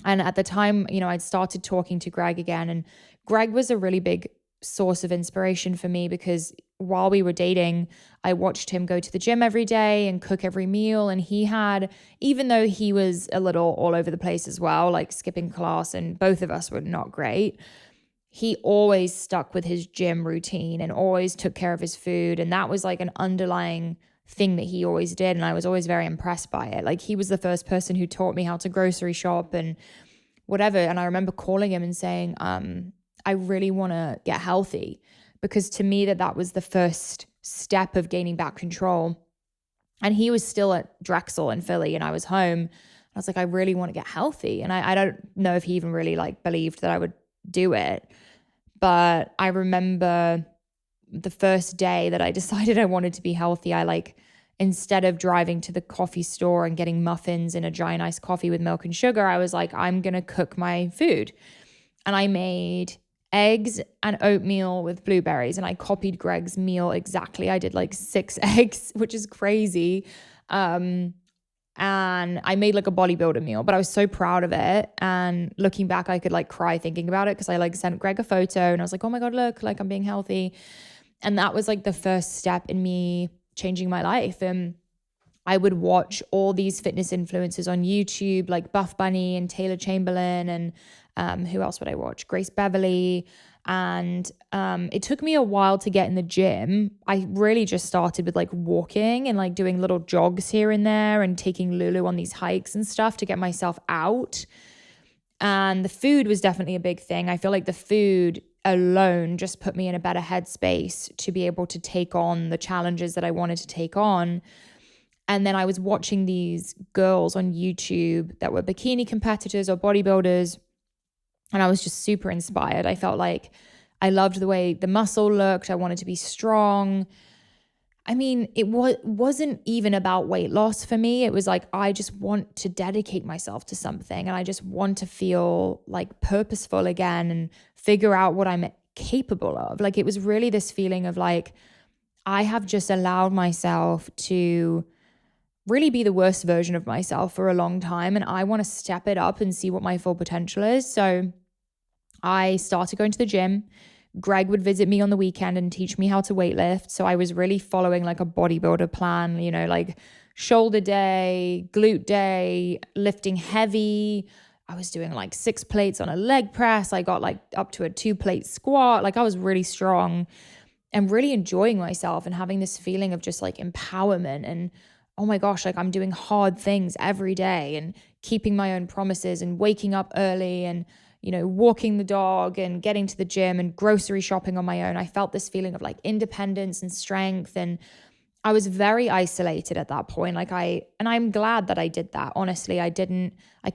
And at the time, I'd started talking to Greg again, and Greg was a really big source of inspiration for me because while we were dating, I watched him go to the gym every day and cook every meal. And he had, even though he was a little all over the place as well, like skipping class, and both of us were not great, he always stuck with his gym routine and always took care of his food. And that was like an underlying thing that he always did. And I was always very impressed by it. Like he was the first person who taught me how to grocery shop and whatever. And I remember calling him and saying, I really want to get healthy, because to me that was the first step of gaining back control. And he was still at Drexel in Philly and I was home. I was like, I really want to get healthy. And I don't know if he even really like believed that I would do it. But I remember the first day that I decided I wanted to be healthy, instead of driving to the coffee store and getting muffins and a giant iced coffee with milk and sugar, I was like, I'm going to cook my food. And I made eggs and oatmeal with blueberries, and I copied Greg's meal exactly. I did like 6 eggs, which is crazy. And I made like a bodybuilder meal, but I was so proud of it. And looking back, I could like cry thinking about it, because I like sent Greg a photo and I was like, oh my God, look, like I'm being healthy. And that was like the first step in me changing my life. And I would watch all these fitness influencers on YouTube, like Buff Bunny and Taylor Chamberlain, and who else would I watch? Grace Beverly. And it took me a while to get in the gym. I really just started with like walking and like doing little jogs here and there and taking Lulu on these hikes and stuff to get myself out. And the food was definitely a big thing. I feel like the food alone just put me in a better headspace to be able to take on the challenges that I wanted to take on. And then I was watching these girls on YouTube that were bikini competitors or bodybuilders, and I was just super inspired. I felt like I loved the way the muscle looked. I wanted to be strong. I mean, it wasn't even about weight loss for me. It was like, I just want to dedicate myself to something, and I just want to feel like purposeful again and figure out what I'm capable of. Like, it was really this feeling of like, I have just allowed myself to really be the worst version of myself for a long time, and I want to step it up and see what my full potential is. So I started going to the gym. Greg would visit me on the weekend and teach me how to weightlift. So I was really following like a bodybuilder plan, you know, like shoulder day, glute day, lifting heavy. I was doing like 6 plates on a leg press. I got like up to a 2-plate squat. Like, I was really strong and really enjoying myself and having this feeling of just like empowerment and, oh my gosh, like I'm doing hard things every day and keeping my own promises and waking up early and, you know, walking the dog and getting to the gym and grocery shopping on my own. I felt this feeling of like independence and strength. And I was very isolated at that point. I'm glad that I did that. Honestly, I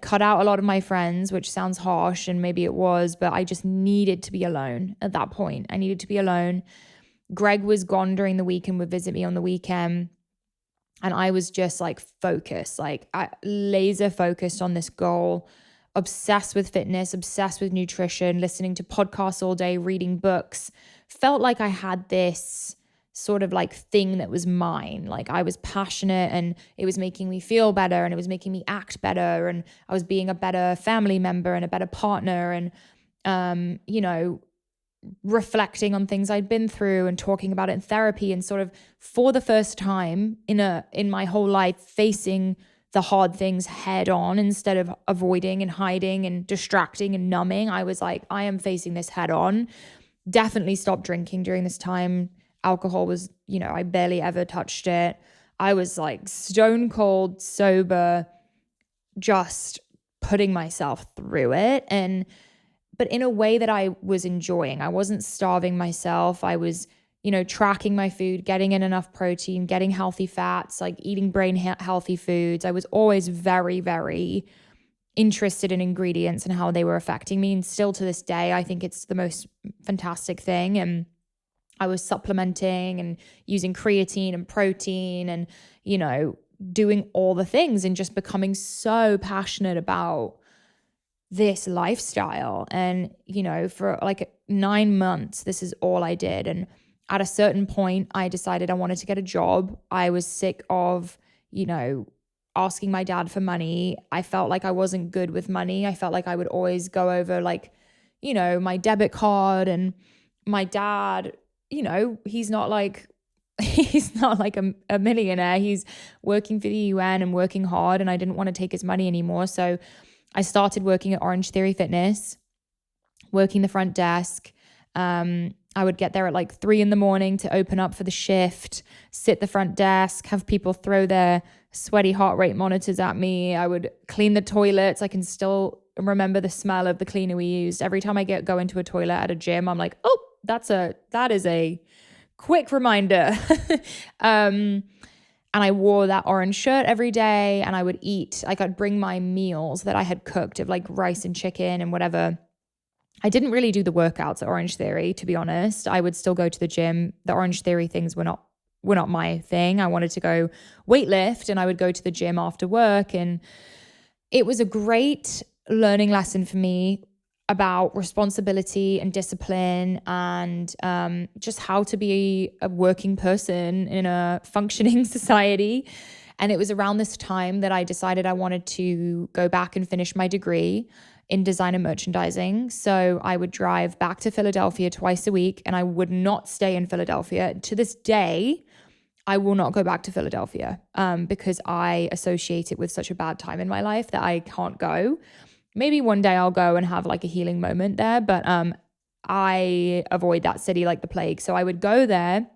cut out a lot of my friends, which sounds harsh, and maybe it was, but I just needed to be alone at that point. I needed to be alone. Greg was gone during the week and would visit me on the weekend. And I was just like focused, laser focused on this goal, obsessed with fitness, obsessed with nutrition, listening to podcasts all day, reading books. Felt like I had this sort of like thing that was mine. Like, I was passionate and it was making me feel better and it was making me act better. And I was being a better family member and a better partner and, reflecting on things I'd been through and talking about it in therapy, and sort of for the first time in my whole life facing the hard things head on instead of avoiding and hiding and distracting and numbing. I was like, I am facing this head on. Definitely stopped drinking during this time. Alcohol was, I barely ever touched it. I was like stone cold sober, just putting myself through it, but in a way that I was enjoying. I wasn't starving myself. I was, tracking my food, getting in enough protein, getting healthy fats, like eating brain healthy foods. I was always very, very interested in ingredients and how they were affecting me. And still to this day, I think it's the most fantastic thing. And I was supplementing and using creatine and protein and, doing all the things and just becoming so passionate about this lifestyle. And, for like 9 months, this is all I did. And at a certain point, I decided I wanted to get a job. I was sick of, asking my dad for money. I felt like I wasn't good with money. I felt like I would always go over my debit card, and my dad, he's not like a millionaire. He's working for the UN and working hard, and I didn't want to take his money anymore. So I started working at Orange Theory Fitness, working the front desk. I would get there at 3 a.m. to open up for the shift, sit the front desk, have people throw their sweaty heart rate monitors at me. I would clean the toilets. I can still remember the smell of the cleaner we used. Every time I go into a toilet at a gym, I'm like, oh, that is a quick reminder. And I wore that orange shirt every day, and I would eat, I'd bring my meals that I had cooked of rice and chicken and whatever. I didn't really do the workouts at Orange Theory, to be honest. I would still go to the gym. The Orange Theory things were not my thing. I wanted to go weightlift, and I would go to the gym after work. And it was a great learning lesson for me about responsibility and discipline, and just how to be a working person in a functioning society. And it was around this time that I decided I wanted to go back and finish my degree in design and merchandising. So I would drive back to Philadelphia twice a week, and I would not stay in Philadelphia. To this day, I will not go back to Philadelphia because I associate it with such a bad time in my life that I can't go. Maybe one day I'll go and have like a healing moment there, but I avoid that city like the plague. So I would go there,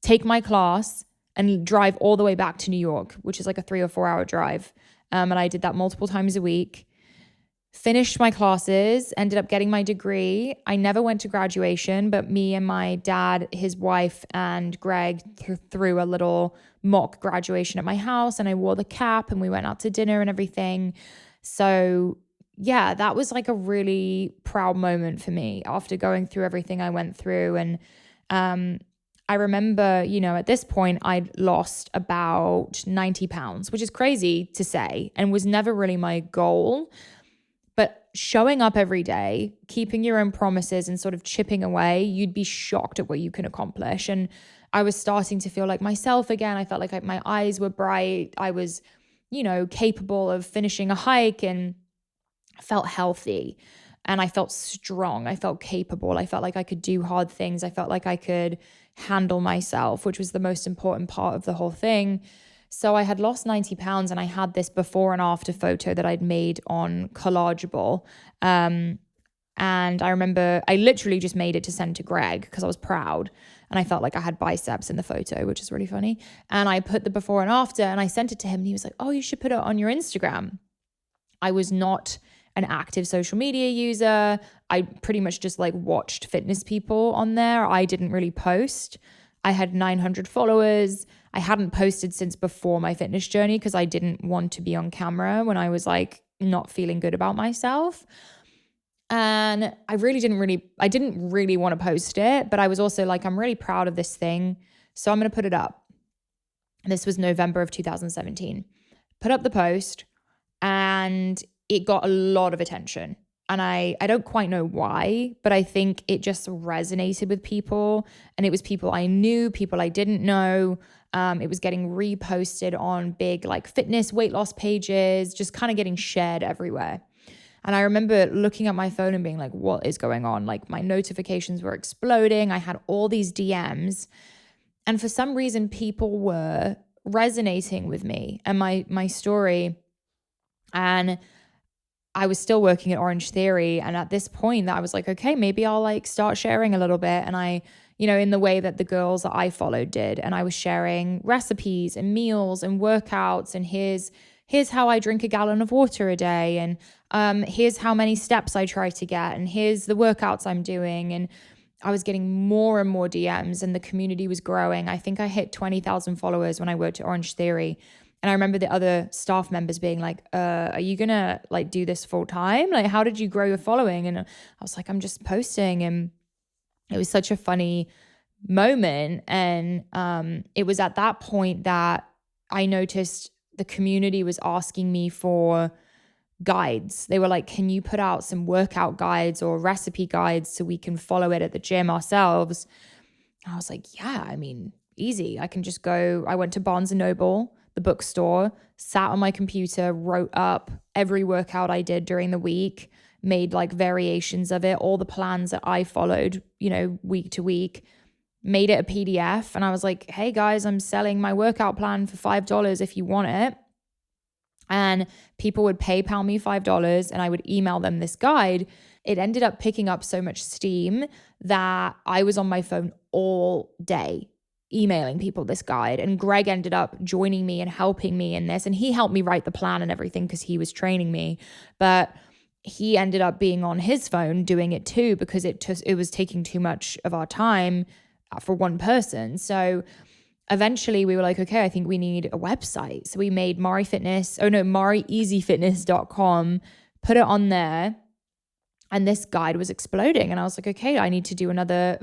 take my class, and drive all the way back to New York, which is like a 3 or 4 hour drive. And I did that multiple times a week. Finished my classes, ended up getting my degree. I never went to graduation, but me and my dad, his wife, and Greg threw a little mock graduation at my house, and I wore the cap, and we went out to dinner and everything. So yeah, that was like a really proud moment for me after going through everything I went through. And I remember, at this point I'd lost about 90 pounds, which is crazy to say and was never really my goal. But showing up every day, keeping your own promises and sort of chipping away, you'd be shocked at what you can accomplish. And I was starting to feel like myself again. I felt like my eyes were bright. I was, capable of finishing a hike, and I felt healthy, and I felt strong. I felt capable. I felt like I could do hard things. I felt like I could handle myself, which was the most important part of the whole thing. So I had lost 90 pounds, and I had this before and after photo that I'd made on Collageable. And I remember I literally just made it to send to Greg because I was proud, and I felt like I had biceps in the photo, which is really funny. And I put the before and after, and I sent it to him, and he was like, "Oh, you should put it on your Instagram." I was not an active social media user. I pretty much just like watched fitness people on there. I didn't really post. I had 900 followers. I hadn't posted since before my fitness journey because I didn't want to be on camera when I was like not feeling good about myself. And I didn't really want to post it, but I was also like, I'm really proud of this thing, so I'm going to put it up. And this was November of 2017. Put up the post, and it got a lot of attention. And I don't quite know why, but I think it just resonated with people. And it was people I knew, people I didn't know. It was getting reposted on big like fitness weight loss pages, just kind of getting shared everywhere. And I remember looking at my phone and being like, what is going on? Like my notifications were exploding. I had all these DMs. And for some reason, people were resonating with me and my story. And I was still working at Orange Theory. And at this point I was like, okay, maybe I'll like start sharing a little bit. And I, in the way that the girls that I followed did. And I was sharing recipes and meals and workouts. And here's how I drink a gallon of water a day. And here's how many steps I try to get. And here's the workouts I'm doing. And I was getting more and more DMs, and the community was growing. I think I hit 20,000 followers when I worked at Orange Theory. And I remember the other staff members being like, are you going to like do this full time? Like, how did you grow your following? And I was like, I'm just posting. And it was such a funny moment. And it was at that point that I noticed the community was asking me for guides. They were like, can you put out some workout guides or recipe guides so we can follow it at the gym ourselves? And I was like, yeah, I mean, easy. I can just go. I went to Barnes & Noble, the bookstore, sat on my computer, wrote up every workout I did during the week, made like variations of it, all the plans that I followed, week to week, made it a PDF. And I was like, hey guys, I'm selling my workout plan for $5 if you want it. And people would PayPal me $5 and I would email them this guide. It ended up picking up so much steam that I was on my phone all day emailing people this guide. And Greg ended up joining me and helping me in this. And he helped me write the plan and everything because he was training me. But he ended up being on his phone doing it too because it was taking too much of our time for one person. So eventually we were like, okay, I think we need a website. So we made marieeasyfitness.com, put it on there. And this guide was exploding. And I was like, okay, I need to do another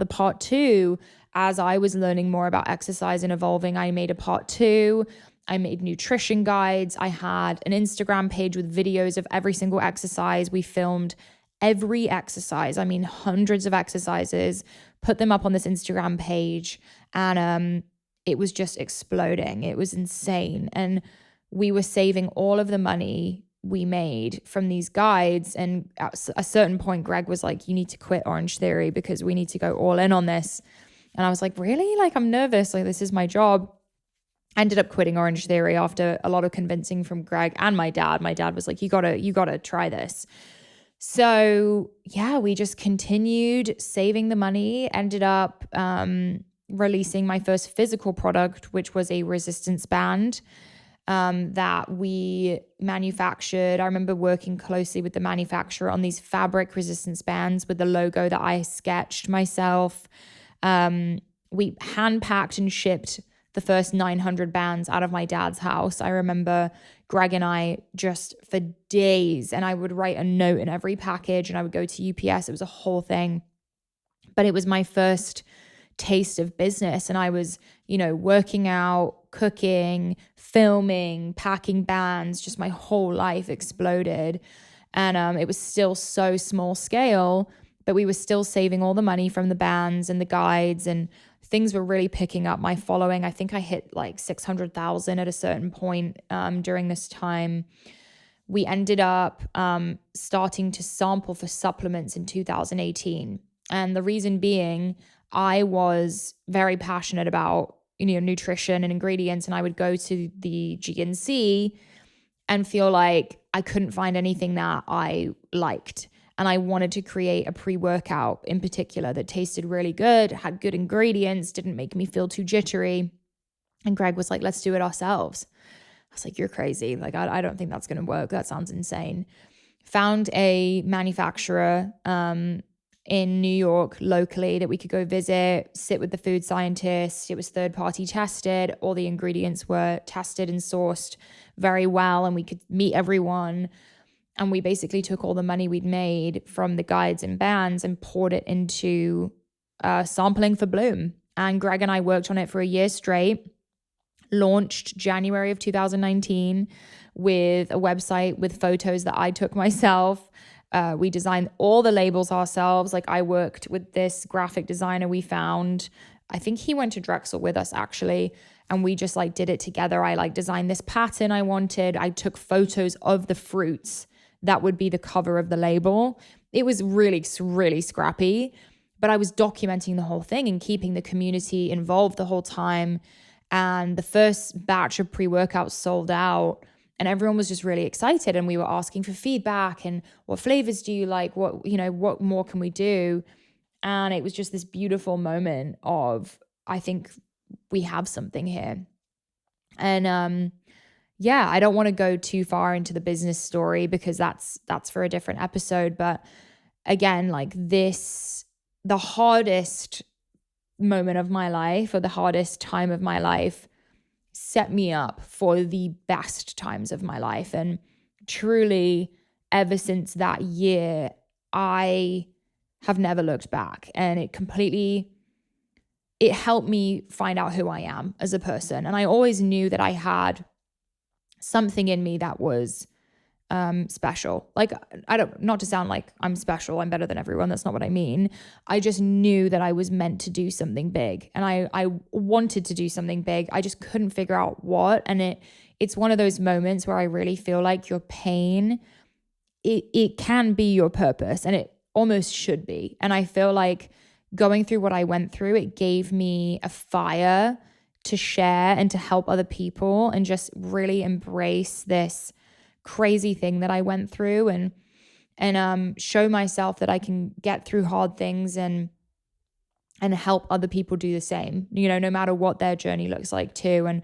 part two. As I was learning more about exercise and evolving, I made a part two. I made nutrition guides. I had an Instagram page with videos of every single exercise. We filmed every exercise. I mean, hundreds of exercises, put them up on this Instagram page. And it was just exploding. It was insane. And we were saving all of the money we made from these guides. And at a certain point, Greg was like, you need to quit Orange Theory because we need to go all in on this. And I was like, really? Like, I'm nervous. Like, this is my job. I ended up quitting Orange Theory after a lot of convincing from Greg and my dad. My dad was like, you gotta try this. So yeah, we just continued saving the money, ended up releasing my first physical product, which was a resistance band that we manufactured. I remember working closely with the manufacturer on these fabric resistance bands with the logo that I sketched myself. We hand-packed and shipped the first 900 bands out of my dad's house. I remember Greg and I just for days, and I would write a note in every package and I would go to UPS. It was a whole thing. But it was my first taste of business. And I was, working out, cooking, filming, packing bands, just my whole life exploded. And it was still so small scale, but we were still saving all the money from the bands and the guides, and things were really picking up. My following, I think I hit like 600,000 at a certain point during this time. We ended up starting to sample for supplements in 2018. And the reason being, I was very passionate about, nutrition and ingredients. And I would go to the GNC and feel like I couldn't find anything that I liked. And I wanted to create a pre-workout in particular that tasted really good, had good ingredients, didn't make me feel too jittery. And Greg was like, let's do it ourselves. I was like, you're crazy. Like, I don't think that's going to work. That sounds insane. Found a manufacturer in New York locally that we could go visit, sit with the food scientist. It was third-party tested. All the ingredients were tested and sourced very well, and we could meet everyone. And we basically took all the money we'd made from the guides and bands and poured it into sampling for Bloom. And Greg and I worked on it for a year straight, launched January of 2019 with a website with photos that I took myself. We designed all the labels ourselves. Like, I worked with this graphic designer we found. I think he went to Drexel with us actually. And we just did it together. I designed this pattern I wanted. I took photos of the fruits that would be the cover of the label. It was really, really scrappy, but I was documenting the whole thing and keeping the community involved the whole time. And the first batch of pre-workouts sold out, and everyone was just really excited. And we were asking for feedback and what flavors do you like? What more can we do? And it was just this beautiful moment of, I think we have something here. And I don't want to go too far into the business story because that's for a different episode. But again, the hardest moment of my life, or the hardest time of my life, set me up for the best times of my life. And truly, ever since that year, I have never looked back. And it helped me find out who I am as a person. And I always knew that I had something in me that was special. Not to sound like I'm special, I'm better than everyone. That's not what I mean. I just knew that I was meant to do something big, and I wanted to do something big. I just couldn't figure out what. And it's one of those moments where I really feel like your pain, it can be your purpose, and it almost should be. And I feel like going through what I went through, it gave me a fire to share and to help other people and just really embrace this crazy thing that I went through, and show myself that I can get through hard things and help other people do the same, no matter what their journey looks like too. And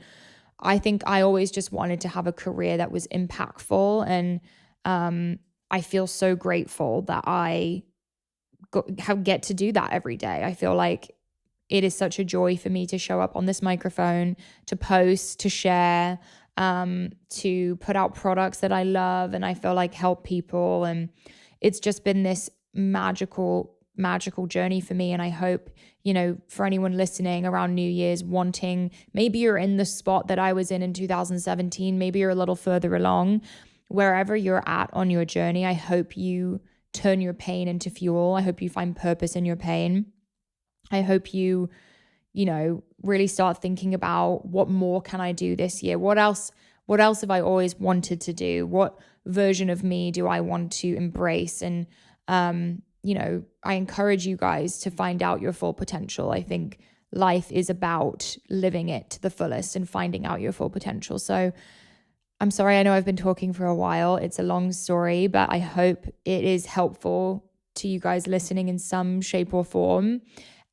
I think I always just wanted to have a career that was impactful. And I feel so grateful that I get to do that every day. I feel like it is such a joy for me to show up on this microphone, to post, to share, to put out products that I love and I feel like help people. And it's just been this magical journey for me. And I hope, for anyone listening around New Year's wanting, maybe you're in the spot that I was in 2017, maybe you're a little further along, wherever you're at on your journey, I hope you turn your pain into fuel. I hope you find purpose in your pain. I hope you, really start thinking about what more can I do this year? What else have I always wanted to do? What version of me do I want to embrace? And, I encourage you guys to find out your full potential. I think life is about living it to the fullest and finding out your full potential. So I'm sorry, I know I've been talking for a while. It's a long story, but I hope it is helpful to you guys listening in some shape or form.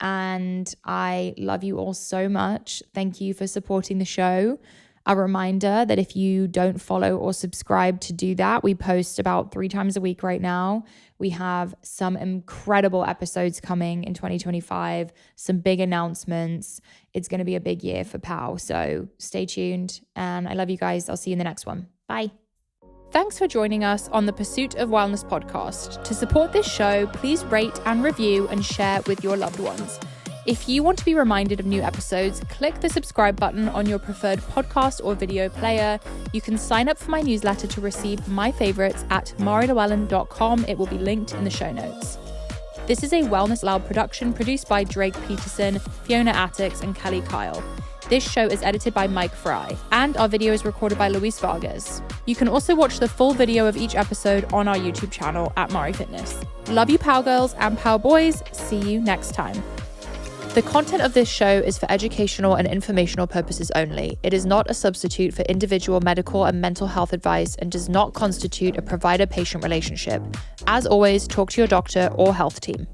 And I love you all so much. Thank you for supporting the show. A reminder that if you don't follow or subscribe, to do that. We post about 3 times a week right now. We have some incredible episodes coming in 2025, some big announcements. It's going to be a big year for POW. So stay tuned. And I love you guys. I'll see you in the next one. Bye. Thanks for joining us on the Pursuit of Wellness podcast. To support this show, please rate and review and share with your loved ones. If you want to be reminded of new episodes, click the subscribe button on your preferred podcast or video player. You can sign up for my newsletter to receive my favorites at marilewellen.com. It will be linked in the show notes. This is a Wellness Loud production produced by Drake Peterson, Fiona Attucks, and Kelly Kyle. This show is edited by Mike Fry, and our video is recorded by Luis Vargas. You can also watch the full video of each episode on our YouTube channel at Mari Fitness. Love you, POW girls and POW boys. See you next time. The content of this show is for educational and informational purposes only. It is not a substitute for individual medical and mental health advice and does not constitute a provider-patient relationship. As always, talk to your doctor or health team.